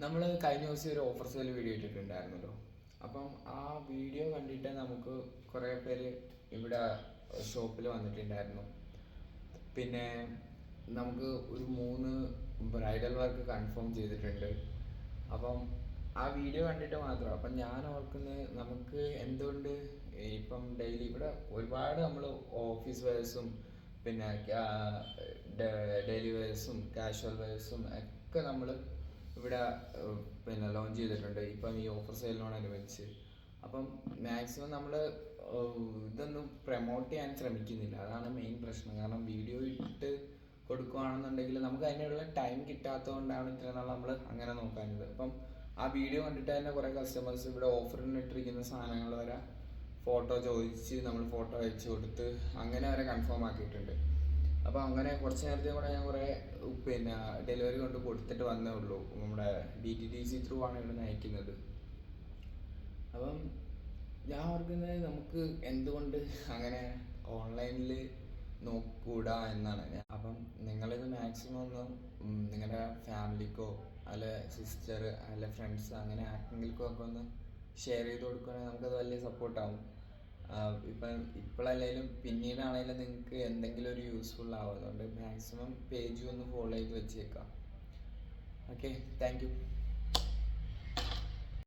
നമ്മൾ കഴിഞ്ഞ ദിവസം ഒരു ഓഫർ സെയിൽ വീഡിയോ ഇട്ടിട്ടുണ്ടായിരുന്നല്ലോ. അപ്പം ആ വീഡിയോ കണ്ടിട്ട് നമുക്ക് കുറേ പേര് ഇവിടെ ഷോപ്പിൽ വന്നിട്ടുണ്ടായിരുന്നു. പിന്നെ നമുക്ക് ഒരു 3 ബ്രൈഡൽ വർക്ക് കൺഫേം ചെയ്തിട്ടുണ്ട്. അപ്പം ആ വീഡിയോ കണ്ടിട്ട് മാത്രം അപ്പം ഞാൻ ഓർക്കുന്നത് നമുക്ക് എന്തുകൊണ്ട് ഇപ്പം ഡെയിലി ഇവിടെ ഒരുപാട് നമ്മൾ ഓഫീസ് വെയർസും പിന്നെ ഡെയിലി വെയർസും കാഷ്വൽ വെയർസും ഒക്കെ നമ്മൾ ഇവിടെ പിന്നെ ലോഞ്ച് ചെയ്തിട്ടുണ്ട് ഇപ്പം ഈ ഓഫർ സെയിലിനോടനുബന്ധിച്ച്. അപ്പം മാക്സിമം നമ്മൾ ഇതൊന്നും പ്രൊമോട്ട് ചെയ്യാൻ ശ്രമിക്കുന്നില്ല, അതാണ് മെയിൻ പ്രശ്നം. കാരണം വീഡിയോ ഇട്ട് കൊടുക്കുകയാണെന്നുണ്ടെങ്കിൽ നമുക്ക് അതിനുള്ള ടൈം കിട്ടാത്തതുകൊണ്ടാണ് ഇത്ര നാൾ നമ്മൾ അങ്ങനെ നോക്കാഞ്ഞത്. അപ്പം ആ വീഡിയോ കണ്ടിട്ട് തന്നെ കുറേ കസ്റ്റമേഴ്സ് ഇവിടെ ഓഫറിന് ഇട്ടിരിക്കുന്ന സാധനങ്ങൾ വരെ ഫോട്ടോ ചോദിച്ച് നമ്മൾ ഫോട്ടോ അയച്ചു കൊടുത്ത് അങ്ങനെ വരെ കൺഫേം ആക്കിയിട്ടുണ്ട്. അപ്പോൾ അങ്ങനെ കുറച്ച് നേരത്തെ കൂടെ ഞാൻ കുറേ പിന്നെ ഡെലിവറി കൊണ്ട് കൊടുത്തിട്ട് വന്നേ ഉള്ളൂ. നമ്മുടെ DTDC ത്രൂ ആണ് ഇവിടെ അയക്കുന്നത്. അപ്പം ഞാൻ ഓർക്കുന്നത് നമുക്ക് എന്തുകൊണ്ട് അങ്ങനെ ഓൺലൈനിൽ നോക്കൂടാ എന്നാണ്. അപ്പം നിങ്ങളിത് മാക്സിമം ഒന്ന് നിങ്ങളുടെ ഫാമിലിക്കോ അല്ല സിസ്റ്റർ അല്ല ഫ്രണ്ട്സ് അങ്ങനെ ആർക്കെങ്കിൽക്കോ ഒക്കെ ഒന്ന് ഷെയർ ചെയ്ത് കൊടുക്കുകയാണെങ്കിൽ നമുക്കത് വലിയ സപ്പോർട്ടാവും. ഇപ്പോഴല്ലെങ്കിലും പിന്നീടാണെങ്കിലും നിങ്ങൾക്ക് എന്തെങ്കിലും ഒരു യൂസ്ഫുൾ ആവുന്നുണ്ട്. മാക്സിമം പേജ് ഒന്ന് ഫോളോ ചെയ്ത് വെച്ചേക്കാം. Okay, thank you.